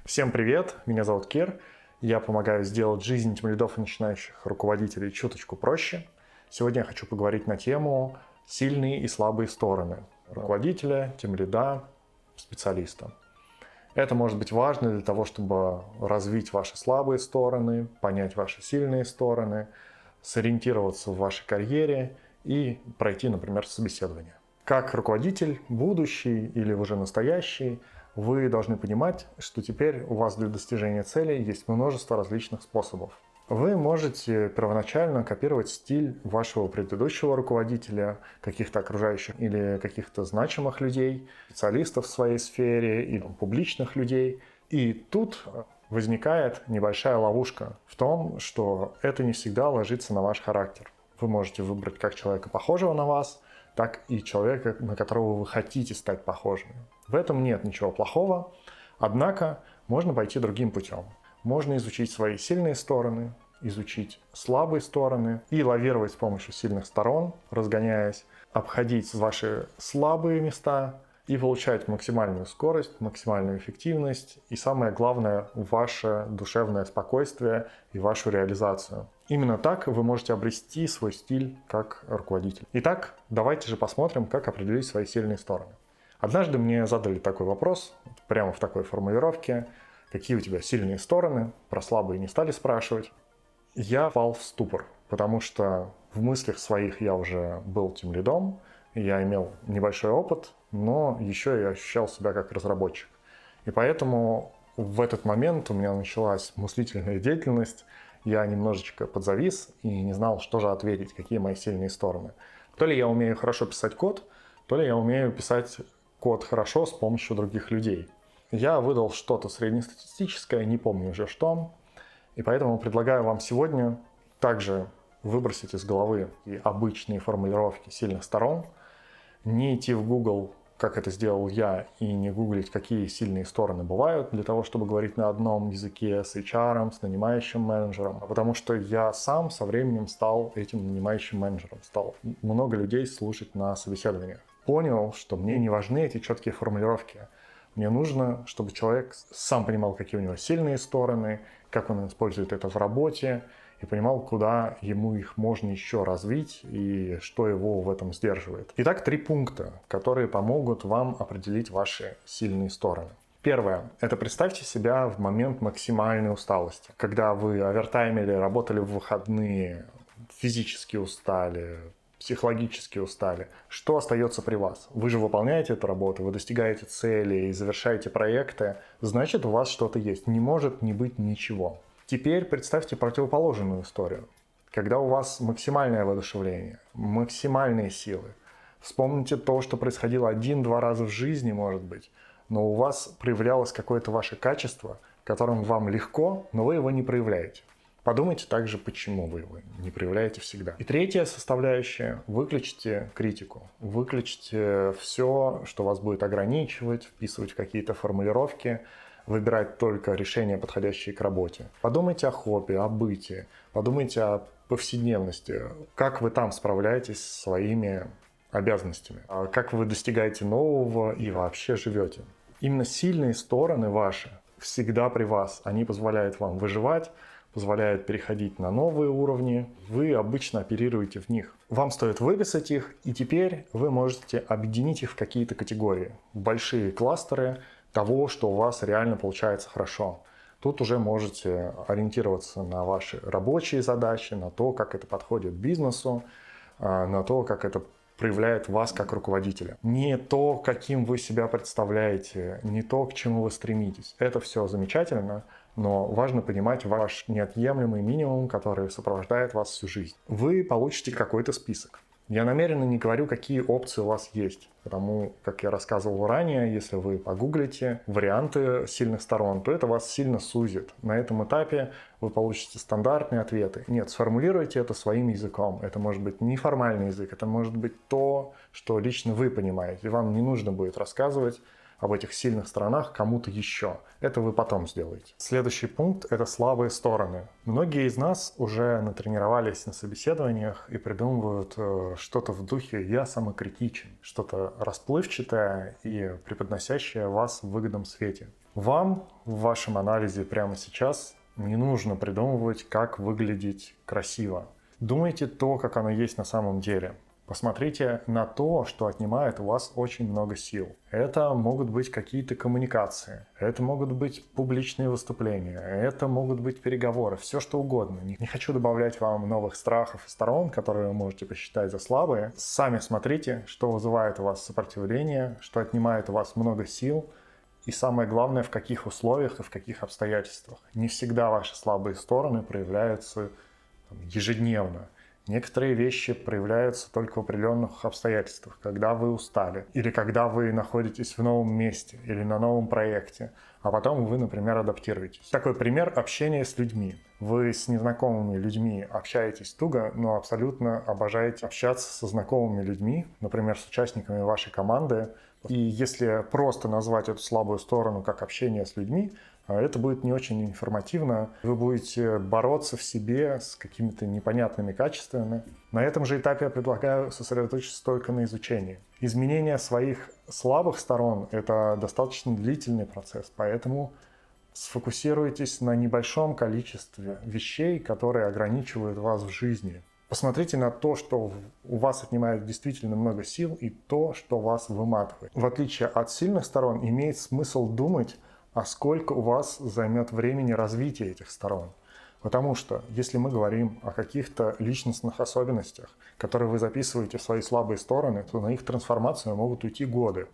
Всем привет, меня зовут Кир. Я помогаю сделать жизнь тимлидов и начинающих руководителей чуточку проще. Сегодня я хочу поговорить на тему сильные и слабые стороны руководителя, тимлида, специалиста. Это может быть важно для того, чтобы развить ваши слабые стороны, понять ваши сильные стороны, сориентироваться в вашей карьере и пройти, например, собеседование. Как руководитель, будущий или уже настоящий, вы должны понимать, что теперь у вас для достижения целей есть множество различных способов. Вы можете первоначально копировать стиль вашего предыдущего руководителя, каких-то окружающих или каких-то значимых людей, специалистов в своей сфере или публичных людей. И тут возникает небольшая ловушка в том, что это не всегда ложится на ваш характер. Вы можете выбрать как человека, похожего на вас, так и человека, на которого вы хотите стать похожим. В этом нет ничего плохого, однако можно пойти другим путем. Можно изучить свои сильные стороны, изучить слабые стороны и лавировать с помощью сильных сторон, разгоняясь, обходить ваши слабые места и получать максимальную скорость, максимальную эффективность и, самое главное, ваше душевное спокойствие и вашу реализацию. Именно так вы можете обрести свой стиль как руководитель. Итак, давайте же посмотрим, как определить свои сильные стороны. Однажды мне задали такой вопрос, прямо в такой формулировке: какие у тебя сильные стороны, про слабые не стали спрашивать. Я впал в ступор, потому что в мыслях своих я уже был тимлидом, я имел небольшой опыт, но еще и ощущал себя как разработчик. И поэтому в этот момент у меня началась мыслительная деятельность, я немножечко подзавис и не знал, что же ответить, какие мои сильные стороны. То ли я умею хорошо писать код, то ли я умею писать код хорошо с помощью других людей. Я выдал что-то среднестатистическое, не помню уже что, и поэтому предлагаю вам сегодня также выбросить из головы и обычные формулировки сильных сторон, не идти в Google, как это сделал я, и не гуглить, какие сильные стороны бывают, для того, чтобы говорить на одном языке с HR, с нанимающим менеджером. Потому что я сам со временем стал этим нанимающим менеджером, стал много людей слушать на собеседованиях. Понял, что мне не важны эти четкие формулировки. Мне нужно, чтобы человек сам понимал, какие у него сильные стороны, как он использует это в работе, и понимал, куда ему их можно еще развить и что его в этом сдерживает. Итак, 3 пункта, которые помогут вам определить ваши сильные стороны. Первое. Это представьте себя в момент максимальной усталости. Когда вы овертаймили, работали в выходные, физически устали, психологически устали. Что остается при вас? Вы же выполняете эту работу, вы достигаете цели и завершаете проекты. Значит, у вас что-то есть. Не может не быть ничего. Теперь представьте противоположную историю. Когда у вас максимальное воодушевление, максимальные силы. Вспомните то, что происходило 1-2 раза в жизни, может быть, но у вас проявлялось какое-то ваше качество, которым вам легко, но вы его не проявляете. Подумайте также, почему вы его не проявляете всегда. И третья составляющая – выключите критику. Выключите все, что вас будет ограничивать, вписывать в какие-то формулировки, выбирать только решения, подходящие к работе. Подумайте о хобби, о быте, подумайте о повседневности, как вы там справляетесь со своими обязанностями, как вы достигаете нового и вообще живете. Именно сильные стороны ваши всегда при вас. Они позволяют вам выживать, позволяют переходить на новые уровни. Вы обычно оперируете в них. Вам стоит выписать их, и теперь вы можете объединить их в какие-то категории, в большие кластеры того, что у вас реально получается хорошо. Тут уже можете ориентироваться на ваши рабочие задачи, на то, как это подходит бизнесу, на то, как это проявляет вас как руководителя. Не то, каким вы себя представляете, не то, к чему вы стремитесь. Это все замечательно, но важно понимать ваш неотъемлемый минимум, который сопровождает вас всю жизнь. Вы получите какой-то список. Я намеренно не говорю, какие опции у вас есть, потому, как я рассказывал ранее, если вы погуглите варианты сильных сторон, то это вас сильно сузит. На этом этапе вы получите стандартные ответы. Нет, сформулируйте это своим языком. Это может быть неформальный язык, это может быть то, что лично вы понимаете. Вам не нужно будет рассказывать об этих сильных сторонах кому-то еще. Это вы потом сделаете. Следующий пункт – это слабые стороны. Многие из нас уже натренировались на собеседованиях и придумывают что-то в духе «я самокритичен», что-то расплывчатое и преподносящее вас в выгодном свете. Вам в вашем анализе прямо сейчас не нужно придумывать, как выглядеть красиво. Думайте то, как оно есть на самом деле. Посмотрите на то, что отнимает у вас очень много сил. Это могут быть какие-то коммуникации, это могут быть публичные выступления, это могут быть переговоры, все что угодно. Не хочу добавлять вам новых страхов и сторон, которые вы можете посчитать за слабые. Сами смотрите, что вызывает у вас сопротивление, что отнимает у вас много сил. И самое главное, в каких условиях и в каких обстоятельствах. Не всегда ваши слабые стороны проявляются ежедневно. Некоторые вещи проявляются только в определенных обстоятельствах, когда вы устали, или когда вы находитесь в новом месте, или на новом проекте, а потом вы, например, адаптируетесь. Такой пример – общение с людьми. Вы с незнакомыми людьми общаетесь туго, но абсолютно обожаете общаться со знакомыми людьми, например, с участниками вашей команды. И если просто назвать эту слабую сторону как общение с людьми, это будет не очень информативно. Вы будете бороться в себе с какими-то непонятными качествами. На этом же этапе я предлагаю сосредоточиться только на изучении. Изменение своих слабых сторон – это достаточно длительный процесс, поэтому сфокусируйтесь на небольшом количестве вещей, которые ограничивают вас в жизни. Посмотрите на то, что у вас отнимает действительно много сил, и то, что вас выматывает. В отличие от сильных сторон, имеет смысл думать, а сколько у вас займет времени развития этих сторон. Потому что, если мы говорим о каких-то личностных особенностях, которые вы записываете в свои слабые стороны, то на их трансформацию могут уйти годы.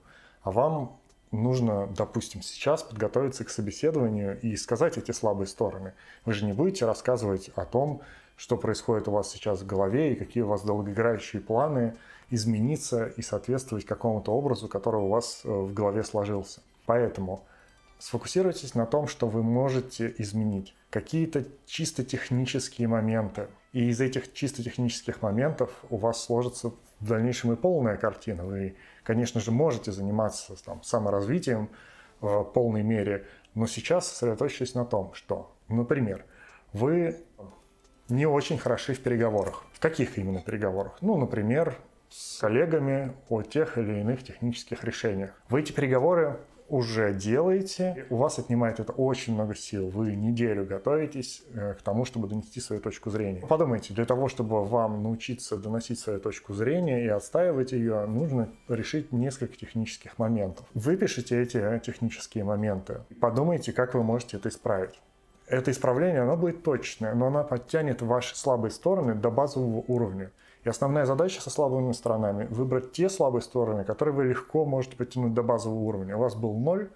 А вам нужно, допустим, сейчас подготовиться к собеседованию и сказать эти слабые стороны. Вы же не будете рассказывать о том, что происходит у вас сейчас в голове и какие у вас долгоиграющие планы измениться и соответствовать какому-то образу, который у вас в голове сложился. Поэтому сфокусируйтесь на том, что вы можете изменить. Какие-то чисто технические моменты. И из этих чисто технических моментов у вас сложится в дальнейшем и полная картина. Вы, конечно же, можете заниматься саморазвитием в полной мере, но сейчас сосредоточьтесь на том, что, например, вы не очень хороши в переговорах. В каких именно переговорах? Например, с коллегами о тех или иных технических решениях. Вы эти переговоры уже делаете, у вас отнимает это очень много сил, вы неделю готовитесь к тому, чтобы донести свою точку зрения. Подумайте, для того, чтобы вам научиться доносить свою точку зрения и отстаивать ее, нужно решить несколько технических моментов. Выпишите эти технические моменты, подумайте, как вы можете это исправить. Это исправление, оно будет точное, но оно подтянет ваши слабые стороны до базового уровня. И основная задача со слабыми сторонами – выбрать те слабые стороны, которые вы легко можете подтянуть до базового уровня. У вас был 0,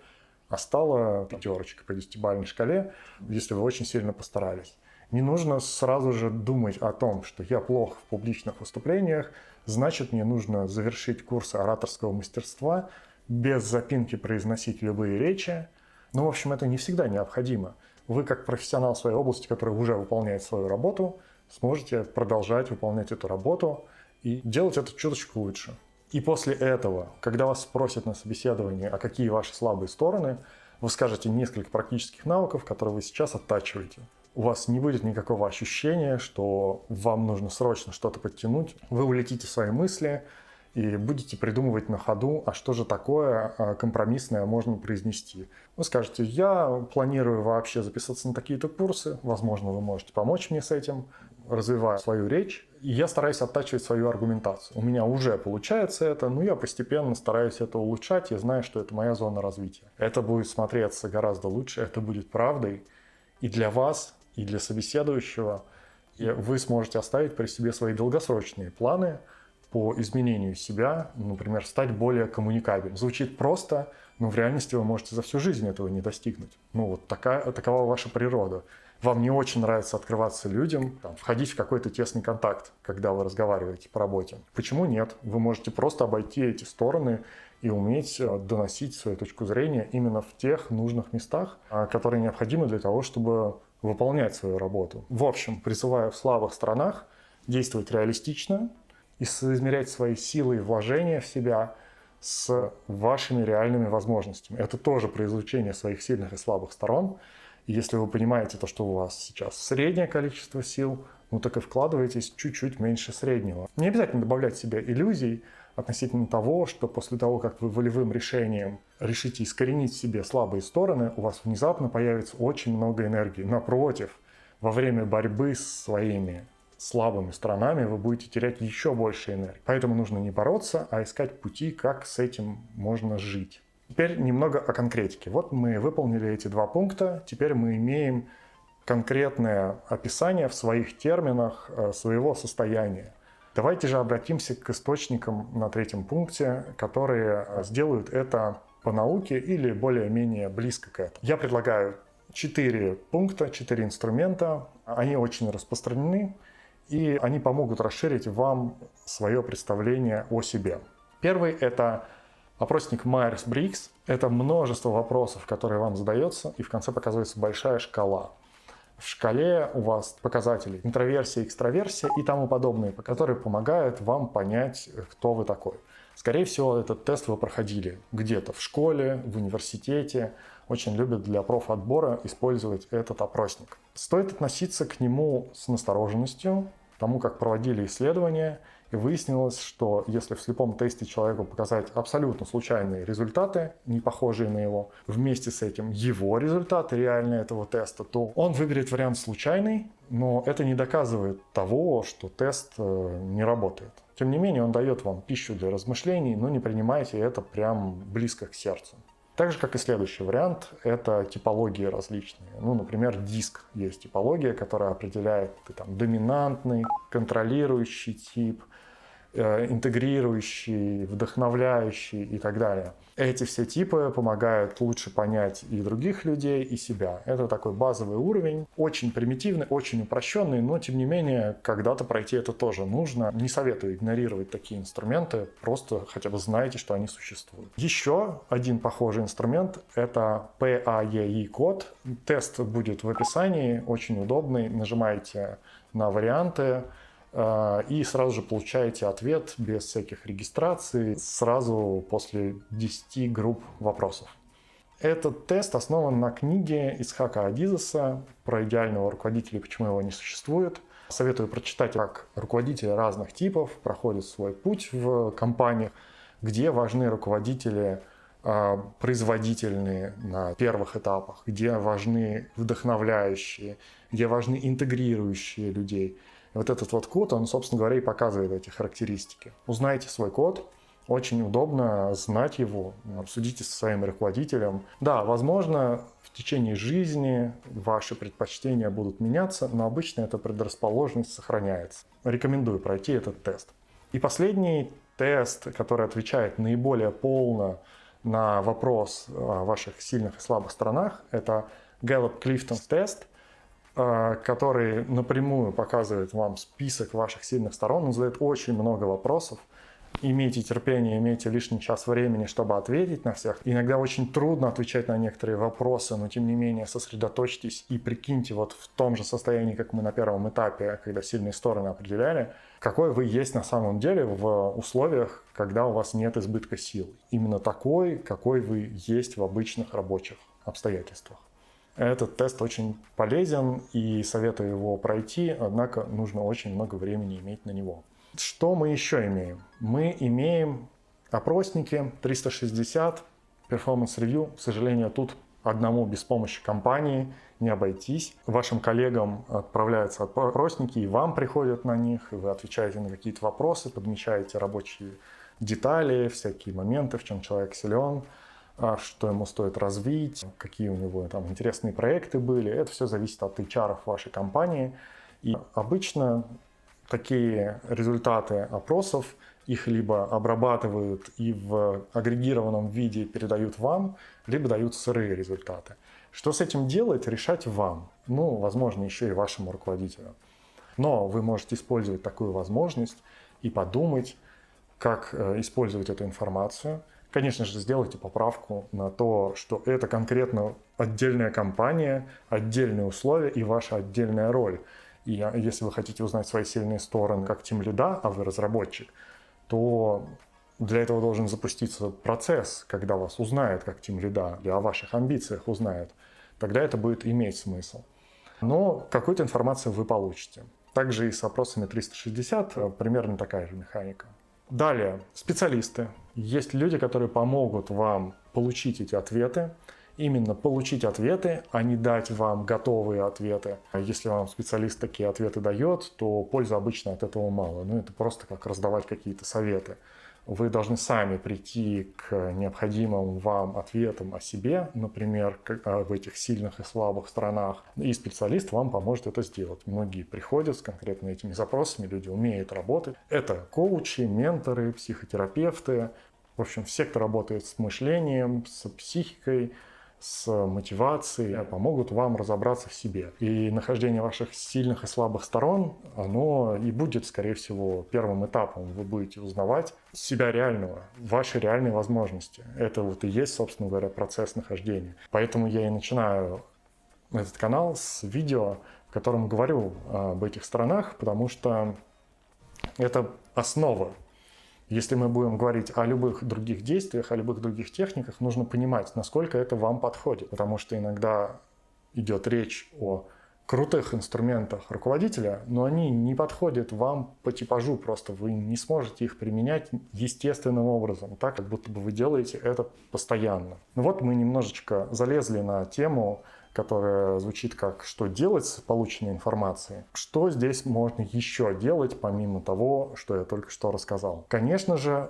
а стала 5 по 10-бальной шкале, если вы очень сильно постарались. Не нужно сразу же думать о том, что я плох в публичных выступлениях, значит, мне нужно завершить курсы ораторского мастерства, без запинки произносить любые речи. В общем, это не всегда необходимо. Вы, как профессионал в своей области, который уже выполняет свою работу, сможете продолжать выполнять эту работу и делать это чуточку лучше. И после этого, когда вас спросят на собеседовании, а какие ваши слабые стороны, вы скажете несколько практических навыков, которые вы сейчас оттачиваете. У вас не будет никакого ощущения, что вам нужно срочно что-то подтянуть. Вы улетите в свои мысли и будете придумывать на ходу, а что же такое компромиссное можно произнести. Вы скажете, я планирую вообще записаться на такие-то курсы, возможно, вы можете помочь мне с этим, развивая свою речь, и я стараюсь оттачивать свою аргументацию. У меня уже получается это, но я постепенно стараюсь это улучшать, я знаю, что это моя зона развития. Это будет смотреться гораздо лучше, это будет правдой и для вас, и для собеседующего. И вы сможете оставить при себе свои долгосрочные планы по изменению себя, например, стать более коммуникабельным. Звучит просто, но в реальности вы можете за всю жизнь этого не достигнуть. Такова ваша природа. Вам не очень нравится открываться людям, входить в какой-то тесный контакт, когда вы разговариваете по работе. Почему нет? Вы можете просто обойти эти стороны и уметь доносить свою точку зрения именно в тех нужных местах, которые необходимы для того, чтобы выполнять свою работу. В общем, призываю в слабых сторонах действовать реалистично и соизмерять свои силы и вложения в себя с вашими реальными возможностями. Это тоже про изучение своих сильных и слабых сторон. И если вы понимаете то, что у вас сейчас среднее количество сил, так и вкладывайтесь чуть-чуть меньше среднего. Не обязательно добавлять себе иллюзий относительно того, что после того, как вы волевым решением решите искоренить в себе слабые стороны, у вас внезапно появится очень много энергии. Напротив, во время борьбы с своими слабыми сторонами вы будете терять еще больше энергии. Поэтому нужно не бороться, а искать пути, как с этим можно жить. Теперь немного о конкретике. Вот мы выполнили эти 2 пункта, теперь мы имеем конкретное описание в своих терминах своего состояния. Давайте же обратимся к источникам на 3-м пункте, которые сделают это по науке или более-менее близко к этому. Я предлагаю 4 пункта, 4 инструмента. Они очень распространены, и они помогут расширить вам свое представление о себе. Первый – это опросник Майерс-Бриггс. Это множество вопросов, которые вам задаются, и в конце показывается большая шкала. В шкале у вас показатели интроверсия, экстраверсия и тому подобное, которые помогают вам понять, кто вы такой. Скорее всего, этот тест вы проходили где-то в школе, в университете. Очень любят для профотбора использовать этот опросник. Стоит относиться к нему с настороженностью, к тому, как проводили исследования, и выяснилось, что если в слепом тесте человеку показать абсолютно случайные результаты, не похожие на его, вместе с этим его результаты реальные этого теста, то он выберет вариант случайный, но это не доказывает того, что тест не работает. Тем не менее, он дает вам пищу для размышлений, но не принимайте это прям близко к сердцу. Так же, как и следующий вариант, это типологии различные. Например, диск есть типология, которая определяет доминантный, контролирующий тип, интегрирующий, вдохновляющий и так далее. Эти все типы помогают лучше понять и других людей, и себя. Это такой базовый уровень, очень примитивный, очень упрощенный, но тем не менее, когда-то пройти это тоже нужно. Не советую игнорировать такие инструменты, просто хотя бы знайте, что они существуют. Еще один похожий инструмент – это PAEI-код. Тест будет в описании, очень удобный. Нажимаете на варианты, и сразу же получаете ответ без всяких регистраций, сразу после 10 групп вопросов. Этот тест основан на книге Ицхака Адизеса про идеального руководителя и почему его не существует. Советую прочитать, как руководители разных типов проходят свой путь в компаниях, где важны руководители производительные на первых этапах, где важны вдохновляющие, где важны интегрирующие людей. Вот этот вот код, он, собственно говоря, и показывает эти характеристики. Узнайте свой код, очень удобно знать его, обсудите со своим руководителем. Да, возможно, в течение жизни ваши предпочтения будут меняться, но обычно эта предрасположенность сохраняется. Рекомендую пройти этот тест. И последний тест, который отвечает наиболее полно на вопрос о ваших сильных и слабых сторонах, это Gallup-Clifton тест, который напрямую показывает вам список ваших сильных сторон. Он задает очень много вопросов. Имейте терпение, имейте лишний час времени, чтобы ответить на всех. Иногда очень трудно отвечать на некоторые вопросы, но тем не менее сосредоточьтесь и прикиньте вот в том же состоянии, как мы на первом этапе, когда сильные стороны определяли, какой вы есть на самом деле в условиях, когда у вас нет избытка сил. Именно такой, какой вы есть в обычных рабочих обстоятельствах. Этот тест очень полезен и советую его пройти, однако нужно очень много времени иметь на него. Что мы еще имеем? Мы имеем опросники 360, Performance Review. К сожалению, тут одному без помощи компании не обойтись. Вашим коллегам отправляются опросники, и вам приходят на них, и вы отвечаете на какие-то вопросы, подмечаете рабочие детали, всякие моменты, в чем человек силен, что ему стоит развить, какие у него там интересные проекты были. Это все зависит от HR вашей компании. И обычно такие результаты опросов, их либо обрабатывают и в агрегированном виде передают вам, либо дают сырые результаты. Что с этим делать, решать вам. Возможно, еще и вашему руководителю. Но вы можете использовать такую возможность и подумать, как использовать эту информацию. Конечно же, сделайте поправку на то, что это конкретно отдельная компания, отдельные условия и ваша отдельная роль. И если вы хотите узнать свои сильные стороны как тимлида, а вы разработчик, то для этого должен запуститься процесс, когда вас узнают как тимлида, или о ваших амбициях узнают. Тогда это будет иметь смысл. Но какую-то информацию вы получите. Также и с опросами 360 примерно такая же механика. Далее, специалисты. Есть люди, которые помогут вам получить эти ответы. Именно получить ответы, а не дать вам готовые ответы. Если вам специалист такие ответы дает, то пользы обычно от этого мало. Это просто как раздавать какие-то советы. Вы должны прийти к необходимым вам ответам о себе, например, об этих сильных и слабых сторонах, и специалист вам поможет это сделать. Многие приходят с конкретно этими запросами, люди умеют работать. Это коучи, менторы, психотерапевты, в общем, все, кто работает с мышлением, с психикой, с мотивацией, помогут вам разобраться в себе. И нахождение ваших сильных и слабых сторон, оно и будет, скорее всего, первым этапом. Вы будете узнавать себя реального, ваши реальные возможности. Это и есть, собственно говоря, процесс нахождения. Поэтому я и начинаю этот канал с видео, в котором говорю об этих сторонах, потому что это основа. Если мы будем говорить о любых других действиях, о любых других техниках, нужно понимать, насколько это вам подходит. Потому что иногда идет речь о крутых инструментах руководителя, но они не подходят вам по типажу, просто вы не сможете их применять естественным образом, так как будто бы вы делаете это постоянно. Мы немножечко залезли на тему, которая звучит как «что делать с полученной информацией?». Что здесь можно еще делать, помимо того, что я только что рассказал? Конечно же,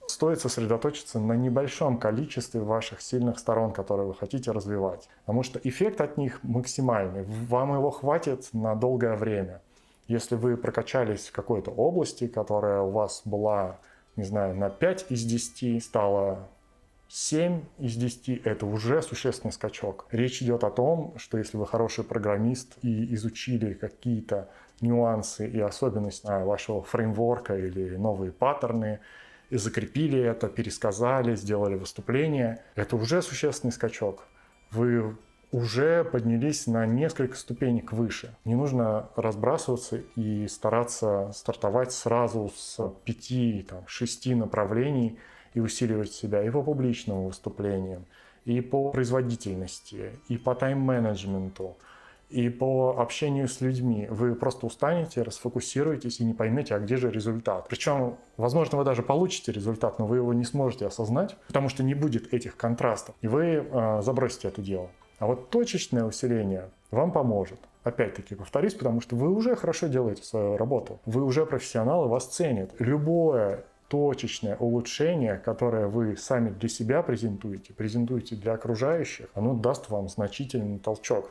стоит сосредоточиться на небольшом количестве ваших сильных сторон, которые вы хотите развивать, потому что эффект от них максимальный. Вам его хватит на долгое время. Если вы прокачались в какой-то области, которая у вас была, на 5 из 10, стала 7 из 10 – это уже существенный скачок. Речь идет о том, что если вы хороший программист и изучили какие-то нюансы и особенности вашего фреймворка или новые паттерны, и закрепили это, пересказали, сделали выступление, это уже существенный скачок. Вы уже поднялись на несколько ступенек выше. Не нужно разбрасываться и стараться стартовать сразу с 5-6 направлений, и усиливать себя и по публичным выступлениям, и по производительности, и по тайм-менеджменту, и по общению с людьми. Вы просто устанете, расфокусируетесь и не поймете, а где же результат. Причем, возможно, вы даже получите результат, но вы его не сможете осознать, потому что не будет этих контрастов, и вы забросите это дело. А точечное усиление вам поможет. Опять-таки повторюсь, потому что вы уже хорошо делаете свою работу. Вы уже профессионалы, вас ценят. Любое точечное улучшение, которое вы сами для себя презентуете для окружающих, оно даст вам значительный толчок.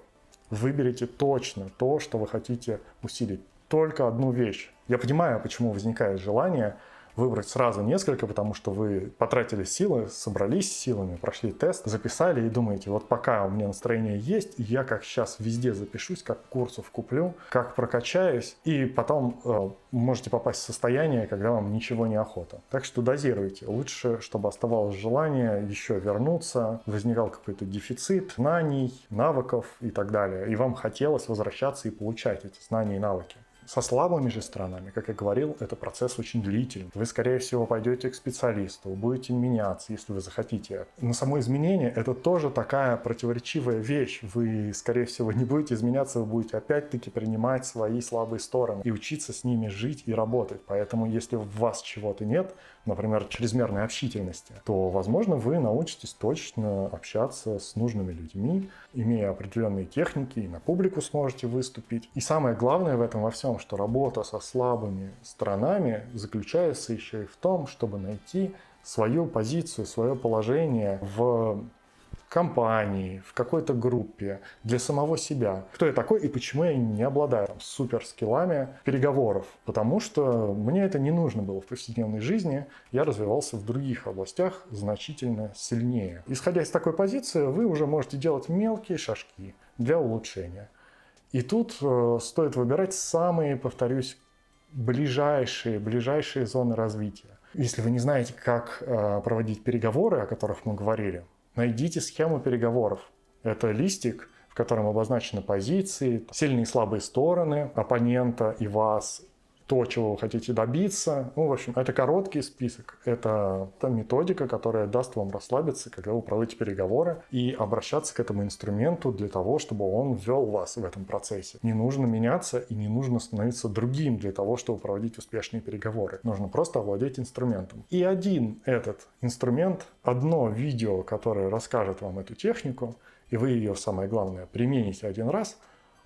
Выберите точно то, что вы хотите усилить. Только одну вещь. Я понимаю, почему возникает желание выбрать сразу несколько, потому что вы потратили силы, собрались силами, прошли тест, записали и думаете, пока у меня настроение есть, я как сейчас везде запишусь, как курсов куплю, как прокачаюсь, и потом можете попасть в состояние, когда вам ничего не охота. Так что дозируйте. Лучше, чтобы оставалось желание еще вернуться, возникал какой-то дефицит знаний, навыков и так далее, и вам хотелось возвращаться и получать эти знания и навыки. Со слабыми же сторонами, как я говорил, это процесс очень длительный. Вы, скорее всего, пойдете к специалисту, будете меняться, если вы захотите. Но само изменение – это тоже такая противоречивая вещь. Вы, скорее всего, не будете изменяться, вы будете опять-таки принимать свои слабые стороны и учиться с ними жить и работать. Поэтому, если в вас чего-то нет, например, чрезмерной общительности, то, возможно, вы научитесь точно общаться с нужными людьми, имея определенные техники, и на публику сможете выступить. И самое главное в этом во всем, что работа со слабыми сторонами заключается еще и в том, чтобы найти свою позицию, свое положение в компании, в какой-то группе, для самого себя. Кто я такой и почему я не обладаю суперскиллами переговоров? Потому что мне это не нужно было в повседневной жизни, я развивался в других областях значительно сильнее. Исходя из такой позиции, вы уже можете делать мелкие шажки для улучшения. И тут стоит выбирать самые, повторюсь, ближайшие зоны развития. Если вы не знаете, как проводить переговоры, о которых мы говорили, найдите схему переговоров. Это листик, в котором обозначены позиции, сильные и слабые стороны оппонента и вас, то, чего вы хотите добиться. Ну, в общем, это короткий список. Это та методика, которая даст вам расслабиться, когда вы проводите переговоры, и обращаться к этому инструменту для того, чтобы он ввел вас в этом процессе. Не нужно меняться и не нужно становиться другим для того, чтобы проводить успешные переговоры. Нужно просто овладеть инструментом. И один этот инструмент, одно видео, которое расскажет вам эту технику, и вы ее, самое главное, примените один раз,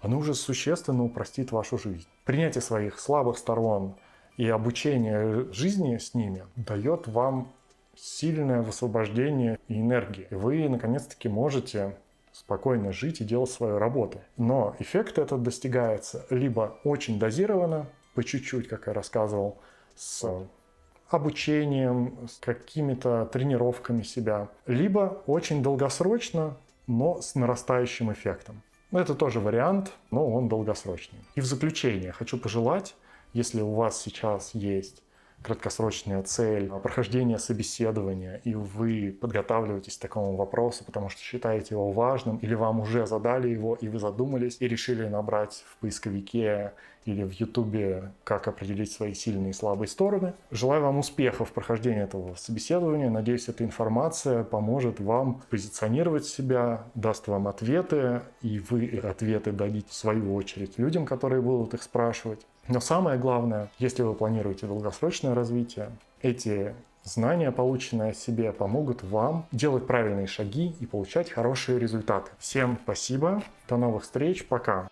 оно уже существенно упростит вашу жизнь. Принятие своих слабых сторон и обучение жизни с ними дает вам сильное высвобождение и энергии. И вы, наконец-таки, можете спокойно жить и делать свою работу. Но эффект этот достигается либо очень дозированно, по чуть-чуть, как я рассказывал, с обучением, с какими-то тренировками себя, либо очень долгосрочно, но с нарастающим эффектом. Это тоже вариант, но он долгосрочный. И в заключение хочу пожелать, если у вас сейчас есть краткосрочная цель прохождения собеседования, и вы подготавливаетесь к такому вопросу, потому что считаете его важным, или вам уже задали его, и вы задумались, и решили набрать в поисковике или в Ютубе, как определить свои сильные и слабые стороны. Желаю вам успехов в прохождении этого собеседования. Надеюсь, эта информация поможет вам позиционировать себя, даст вам ответы, и вы ответы дадите в свою очередь людям, которые будут их спрашивать. Но самое главное, если вы планируете долгосрочное развитие, эти знания, полученные о себе, помогут вам делать правильные шаги и получать хорошие результаты. Всем спасибо, до новых встреч, пока!